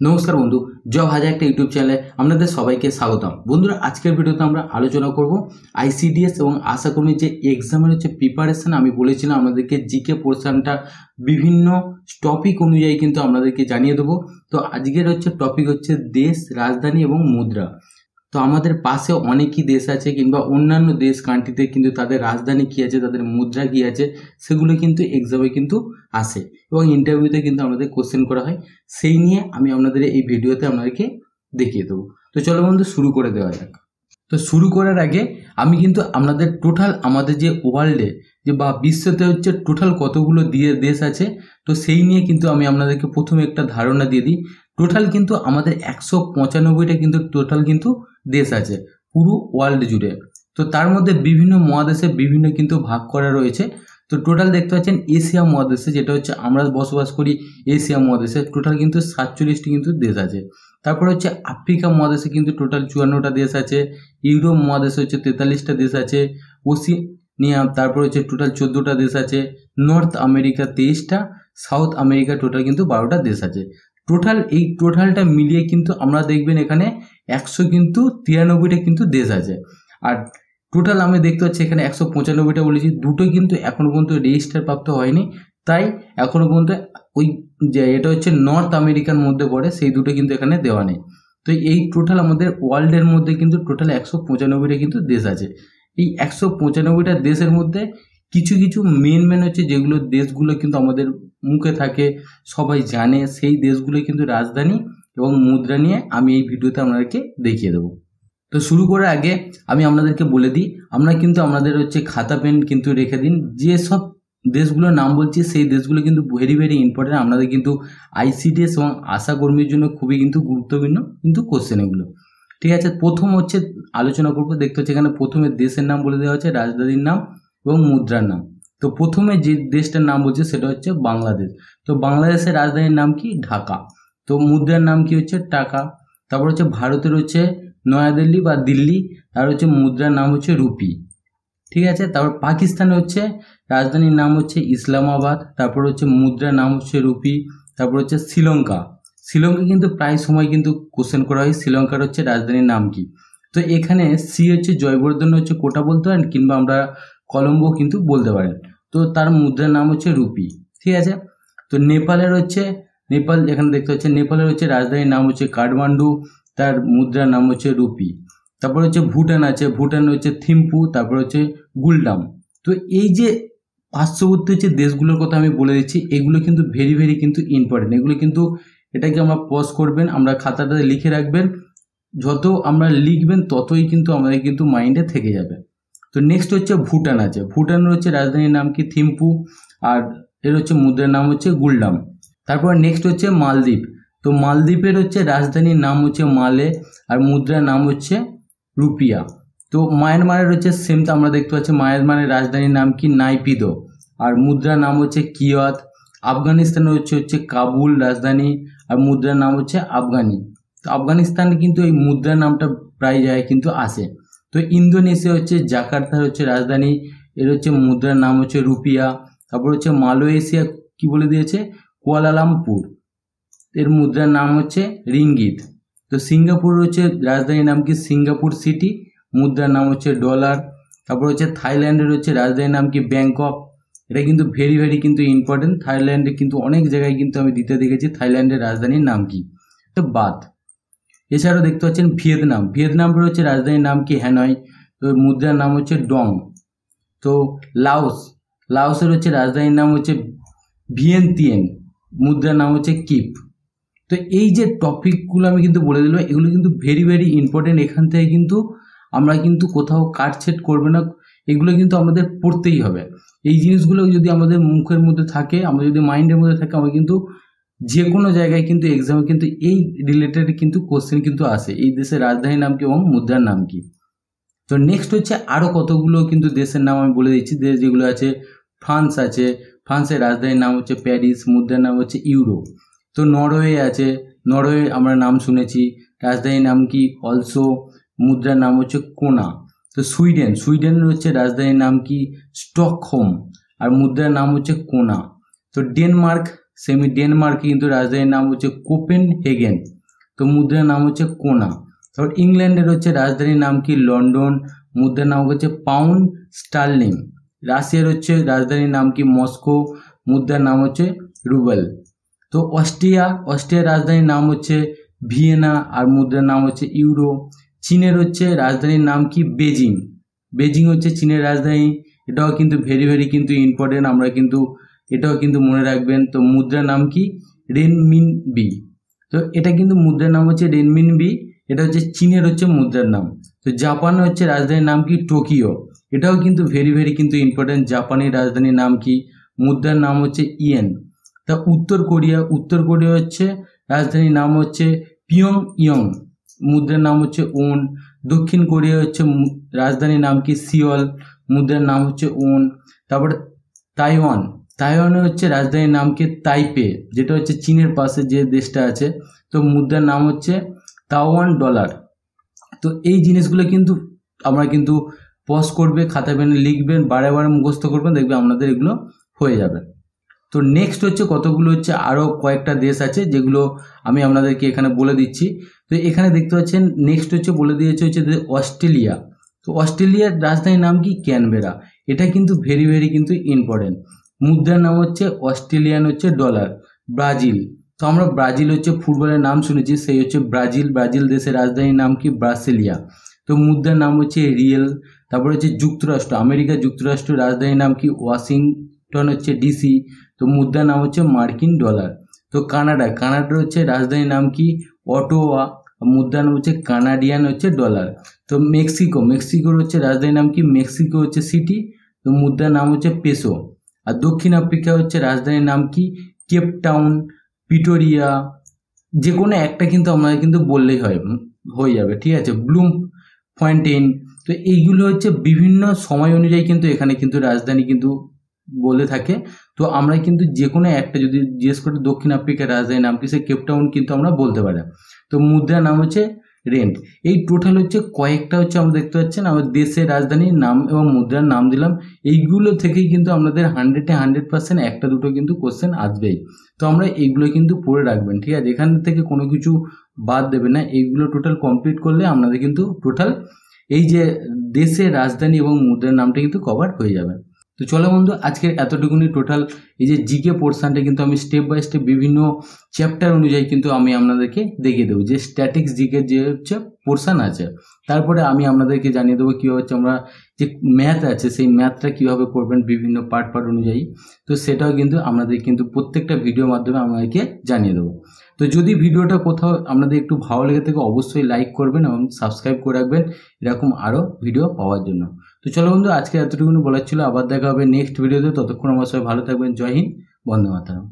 নমস্কার বন্ধু, জব হাজার একটা ইউটিউব চ্যানেলে আপনাদের সবাইকে স্বাগতম। বন্ধুরা, আজকের ভিডিওতে আমরা আলোচনা করব আইসিডিএস এবং আশাকর্মীর যে এক্সামের প্রিপারেশন। আমি বলেছিলাম আপনাদেরকে জিকে পোর্শনটা বিভিন্ন টপিক অনুযায়ী কিন্তু আপনাদেরকে জানিয়ে দেবো। তো আজকের টপিক হচ্ছে দেশ, রাজধানী এবং মুদ্রা। তো আমাদের পাশে অনেকই দেশ আছে কিংবা অন্যান্য দেশ কান্ট্রিতে কিন্তু তাদের রাজধানী কী আছে, তাদের মুদ্রা কী আছে, সেগুলো কিন্তু এক্সামে কিন্তু আসে এবং ইন্টারভিউতে কিন্তু আমাদের কোশ্চেন করা হয়। সেই নিয়ে আমি আপনাদের এই ভিডিওতে আপনাদেরকে দেখিয়ে দেবো। তো চলো বন্ধু, শুরু করে দেওয়া যাক। তো শুরু করার আগে আমি কিন্তু আপনাদের টোটাল আমাদের যে ওয়ার্ল্ডে বা বিশ্বতে টোটাল কতগুলো দেশ আছে, তো সেই নিয়ে কিন্তু আমি আপনাদেরকে প্রথমে একটা ধারণা দিয়ে দিই। টোটাল কিন্তু আমাদের 195টা কিন্তু টোটাল কিন্তু দেশ আছে পুরো ওয়ার্ল্ড জুড়ে। তো তার মধ্যে বিভিন্ন মহাদেশে বিভিন্ন কিন্তু ভাগ করা রয়েছে। তো টোটাল দেখতে পাচ্ছেন এশিয়া মহাদেশে, যেটা আমরা বসবাস করি এশিয়া মহাদেশে, টোটাল কিন্তু 47টি কিন্তু দেশ আছে। তারপর আফ্রিকা মহাদেশে কিন্তু টোটাল 54টা দেশ আছে। ইউরোপ মহাদেশে 43টা দেশ আছে। ওসিনিয়া তারপর টোটাল 14টা দেশ আছে। নর্থ আমেরিকা 23টা, সাউথ আমেরিকা টোটাল কিন্তু 12টা দেশ আছে। টোটাল এই টোটালটা মিলিয়ে কিন্তু আমরা দেখবেন এখানে 193টা কিন্তু দেশ আছে। আর টোটাল আমি দেখতে পাচ্ছি এখানে 195টা বলেছি, দুটো কিন্তু এখনো পর্যন্ত রেজিস্টার প্রাপ্ত হয়নি, তাই এখনো পর্যন্ত ওই যে এটা নর্থ আমেরিকার মধ্যে পড়ে, সেই দুটো কিন্তু এখানে দেওয়া নেই। তো এই টোটাল আমাদের ওয়ার্ল্ডের মধ্যে কিন্তু টোটাল 195টা কিন্তু দেশ আছে। এই 195টা দেশের মধ্যে কিছু কিছু মেন যেগুলো দেশগুলো কিন্তু আমাদের মুখে থাকে, সবাই জানে, সেই দেশগুলো কিন্তু রাজধানী এবং মুদ্রা নিয়ে আমি এই ভিডিওতে আপনাদেরকে দেখিয়ে দেবো। তো শুরু করার আগে আমি আপনাদেরকে বলে দিই, আমরা কিন্তু আপনাদের খাতা পেন কিন্তু রেখে দিন। যে সব দেশগুলোর নাম বলছি সেই দেশগুলো কিন্তু ভেরি ভেরি ইম্পর্টেন্ট, আপনাদের কিন্তু আইসিডিএস এবং আশাকর্মীর জন্য খুবই কিন্তু গুরুত্বপূর্ণ কিন্তু কোশ্চেন এগুলো। ঠিক আছে, প্রথম আলোচনা করবো। দেখতে হচ্ছে এখানে প্রথমে দেশের নাম বলে দেওয়া হচ্ছে, রাজধানীর নাম এবং মুদ্রার নাম। তো প্রথমে যে দেশটার নাম বলছে সেটা হচ্ছে বাংলাদেশ। তো বাংলাদেশের রাজধানীর নাম কি? ঢাকা। তো মুদ্রার নাম কি? টাকা। তারপর ভারতের নয়াদিল্লি বা দিল্লি, আর মুদ্রার নাম রুপি। ঠিক আছে, তারপর পাকিস্তানের রাজধানীর নাম ইসলামাবাদ। তারপর মুদ্রার নাম রুপি। তারপর শ্রীলঙ্কা। শ্রীলঙ্কা কিন্তু প্রায় সময় কিন্তু কোশ্চেন করা হয়, শ্রীলঙ্কার রাজধানীর নাম কি। তো এখানে সি জয়বর্ধন কোটা বলতে পারেন, কিংবা আমরা কলম্বো কিন্তু বলতে পারেন। তো তার মুদ্রার নাম রুপি। ঠিক আছে, তো নেপালের নেপাল, এখানে দেখতে পাচ্ছি নেপালের রাজধানীর নাম কাঠমান্ডু, তার মুদ্রার নাম রুপি। তারপর ভুটান আছে, ভুটান থিম্পু, তারপর গুলডাম। তো এই যে পার্শ্ববর্তী দেশগুলোর কথা আমি বলে দিচ্ছি, এগুলো কিন্তু ভেরি ভেরি কিন্তু ইম্পর্টেন্ট। এগুলো কিন্তু এটাকে আমরা পজ করবেন, আমরা খাতাটাতে লিখে রাখবেন। যত আমরা লিখবেন ততই কিন্তু আমাদের কিন্তু মাইন্ডে থেকে যাবে। তো নেক্সট ভুটান আছে। ভুটানের রাজধানীর নাম কি? থিম্পু, আর এর মুদ্রার নাম গুলডাম। তারপর নেক্সট মালদ্বীপ। তো মালদ্বীপের রাজধানীর নাম মালে, আর মুদ্রার নাম রুপিয়া। তো মায়ানমারের সেম, তো আমরা দেখতে পাচ্ছি মায়ানমারের রাজধানীর নাম কি? নাইপিদো, আর মুদ্রার নাম কিয়ত। আফগানিস্তানের কাবুল রাজধানী, আর মুদ্রার নাম আফগানি। তো আফগানিস্তানে কিন্তু এই মুদ্রার নামটা প্রায় জায়গায় কিন্তু আসে। তো ইন্দোনেশিয়া জাকার্তার রাজধানী, এর মুদ্রার নাম রুপিয়া। তারপর মালয়েশিয়া কি বলে দিয়েছে? কুয়ালালামপুর, এর মুদ্রার নাম রিঙ্গিত। তো সিঙ্গাপুর রাজধানীর নাম কি? সিঙ্গাপুর সিটি, মুদ্রার নাম ডলার। তারপর থাইল্যান্ডের রাজধানীর নাম কি? ব্যাংকক। এটা কিন্তু ভেরি ভেরি কিন্তু ইম্পর্টেন্ট। থাইল্যান্ডে কিন্তু অনেক জায়গায় কিন্তু আমি দিতে দেখেছি থাইল্যান্ডের রাজধানীর নাম কি? বাথ। এছাড়াও দেখতে পাচ্ছেন ভিয়েতনাম। ভিয়েতনামের রাজধানীর নাম কি? হ্যানয়। তো মুদ্রার নাম ডং। তো লাওস, লাওসের রাজধানীর নাম ভিয়েনতিয়েন, মুদ্রার নাম কিপ। তো এই যে টপিকগুলো আমি কিন্তু বলে দিলাম, এগুলো কিন্তু ভেরি ভেরি ইম্পর্টেন্ট। এখান থেকে কিন্তু আমরা কিন্তু কোথাও কাটছেট করবে না, এগুলো কিন্তু আমাদের পড়তেই হবে। এই জিনিসগুলো যদি আমাদের মুখের মধ্যে থাকে, আমাদের যদি মাইন্ডের মধ্যে থাকে, আমরা কিন্তু যে কোনো জায়গায় কিন্তু এক্সামে কিন্তু এই রিলেটেড কিন্তু কোশ্চেন কিন্তু আসে, এই দেশের রাজধানীর নাম কি এবং মুদ্রার নাম কি। তো নেক্সট আরও কতগুলো কিন্তু দেশের নাম আমি বলে দিচ্ছি। দেশ যেগুলো আছে, ফ্রান্স আছে, ফ্রান্সের রাজধানীর নাম প্যারিস, মুদ্রার নাম ইউরো। তো নরওয়ে আছে, নরওয়ে আমরা নাম শুনেছি, রাজধানীর নাম কি? অলসো, মুদ্রার নাম কোনা। তো সুইডেন, সুইডেনের রাজধানীর নাম কি? স্টকহোম, আর মুদ্রার নাম কোনা। তো ডেনমার্ক সেমি ডেনমার্কে কিন্তু রাজধানীর নাম হচ্ছে কোপেনহেগেন, তো মুদ্রার নাম হচ্ছে কোনা। তারপর ইংল্যান্ডের হচ্ছে রাজধানীর নাম কি লন্ডন, মুদ্রার নাম হচ্ছে পাউন্ড স্টার্লিং। রাশিয়ার হচ্ছে রাজধানীর নাম কি মস্কো, মুদ্রার নাম হচ্ছে রুবেল। তো অস্ট্রিয়ার রাজধানীর নাম হচ্ছে ভিয়েনা আর মুদ্রার নাম হচ্ছে ইউরো। চীনের হচ্ছে রাজধানীর নাম কি বেজিং হচ্ছে চীনের রাজধানী। এটাও কিন্তু ভেরি কিন্তু ইম্পর্টেন্ট, আমরা কিন্তু এটাও কিন্তু মনে রাখবেন। তো মুদ্রার নাম কি রেনমিনবি। তো এটা কিন্তু মুদ্রার নাম হচ্ছে রেনমিনবি, এটা হচ্ছে চীনের হচ্ছে মুদ্রার নাম। তো জাপানের হচ্ছে রাজধানীর নাম কি টোকিও, এটাও কিন্তু ভেরি কিন্তু ইম্পর্টেন্ট। জাপানের রাজধানীর নাম কি, মুদ্রার নাম হচ্ছে ইয়েন। তা উত্তর কোরিয়া হচ্ছে রাজধানীর নাম হচ্ছে পিয়ংইয়ং, মুদ্রার নাম হচ্ছে ওন। দক্ষিণ কোরিয়া হচ্ছে রাজধানীর নাম কি সিওল, মুদ্রার নাম হচ্ছে ওন। তারপরে তাইওয়ানের হচ্ছে রাজধানীর নাম কি তাইপে, যেটা হচ্ছে চীনের পাশে যে দেশটা আছে। তো মুদ্রার নাম হচ্ছে তাওয়ান ডলার। তো এই জিনিসগুলো কিন্তু আমরা কিন্তু পজ করবে, খাতা পেনে লিখবেন, বারে মুখস্থ করবেন, দেখবেন আপনাদের এগুলো হয়ে যাবে। তো নেক্সট হচ্ছে কতগুলো হচ্ছে আরও কয়েকটা দেশ আছে যেগুলো আমি আপনাদেরকে এখানে বলে দিচ্ছি। তো এখানে দেখতে পাচ্ছেন নেক্সট হচ্ছে বলে দিয়েছে হচ্ছে অস্ট্রেলিয়া। তো অস্ট্রেলিয়ার রাজধানীর নাম কি ক্যানবেরা, এটা কিন্তু ভেরি কিন্তু ইম্পর্টেন্ট। মুদ্রার নাম হচ্ছে অস্ট্রেলিয়ান হচ্ছে ডলার। ব্রাজিল, তো আমরা ব্রাজিল হচ্ছে ফুটবলের নাম শুনেছি, সেই হচ্ছে ব্রাজিল দেশের রাজধানীর নাম কি ব্রাসিলিয়া। তো মুদ্রার নাম হচ্ছে রিয়েল। তারপরে হচ্ছে আমেরিকা যুক্তরাষ্ট্র রাজধানীর নাম কি ওয়াশিংটন হচ্ছে ডিসি। তো মুদ্রার নাম হচ্ছে মার্কিন ডলার। তো কানাডার হচ্ছে রাজধানীর নাম কি অটোয়া, মুদ্রার নাম হচ্ছে কানাডিয়ান হচ্ছে ডলার। তো মেক্সিকোর হচ্ছে রাজধানীর নাম কি মেক্সিকো হচ্ছে সিটি, তো মুদ্রার নাম হচ্ছে পেসো। আর দক্ষিণ আফ্রিকা হচ্ছে রাজধানীর নাম কি কেপটাউন, পিটোরিয়া, যে কোনো একটা কিন্তু আমাদের কিন্তু বললেই হয়ে যাবে, ঠিক আছে। ব্লুম ফন্টেইন। তো এইগুলো হচ্ছে বিভিন্ন সময় অনুযায়ী কিন্তু এখানে কিন্তু রাজধানী কিন্তু বলে থাকে। তো আমরা কিন্তু যে কোনো একটা যদি জিজ্ঞেস করি দক্ষিণ আফ্রিকার রাজধানীর নাম কি, সে কেপটাউন কিন্তু আমরা বলতে পারি। তো মুদ্রার নাম হচ্ছে রেন্ট। এই টোটাল হচ্ছে কয়েকটা হচ্ছে আমরা দেখতে পাচ্ছেন আমাদের দেশের রাজধানীর নাম এবং মুদ্রার নাম দিলাম। এইগুলো থেকেই কিন্তু আমাদের 100% একটা দুটো কিন্তু কোশ্চেন আসবেই। তো আমরা এইগুলো কিন্তু পড়ে রাখবেন, ঠিক আছে। এখান থেকে কোনো কিছু বাদ দেবে না, এইগুলো টোটাল কমপ্লিট করলে আপনাদের কিন্তু টোটাল এই যে দেশের রাজধানী এবং মুদ্রার নামটা কিন্তু কভার হয়ে যাবে। তো চলো বন্ধু, আজকের এতটুকুনি টোটাল এই যে জিকে পোর্শনটা কিন্তু আমি স্টেপ বাই স্টেপ বিভিন্ন চ্যাপ্টার অনুযায়ী কিন্তু আমি আপনাদেরকে দেখিয়ে দেবো যে স্ট্যাটিক্স জিকে যে হচ্ছে পোর্শন আছে। তারপরে আমি আপনাদেরকে জানিয়ে দেবো কীভাবে হচ্ছে আমরা যে ম্যাথ আছে সেই ম্যাথটা কীভাবে করবেন বিভিন্ন পার্ট অনুযায়ী। তো সেটাও কিন্তু আপনাদের কিন্তু প্রত্যেকটা ভিডিওর মাধ্যমে আমাদেরকে জানিয়ে দেবো। তো যদি ভিডিওটা কোথাও আপনাদের একটু ভালো লেগে থাকে অবশ্যই লাইক করবেন এবং সাবস্ক্রাইব করে রাখবেন এরকম আরও ভিডিও পাওয়ার জন্য। তো চলো বন্ধু, আজকে এতটুকু বলার ছিল, আবার দেখা হবে নেক্সট ভিডিওতে। ততক্ষণ আমার সবাই ভালো থাকবেন। জয় হিন্দ, বন্দে মাতরম।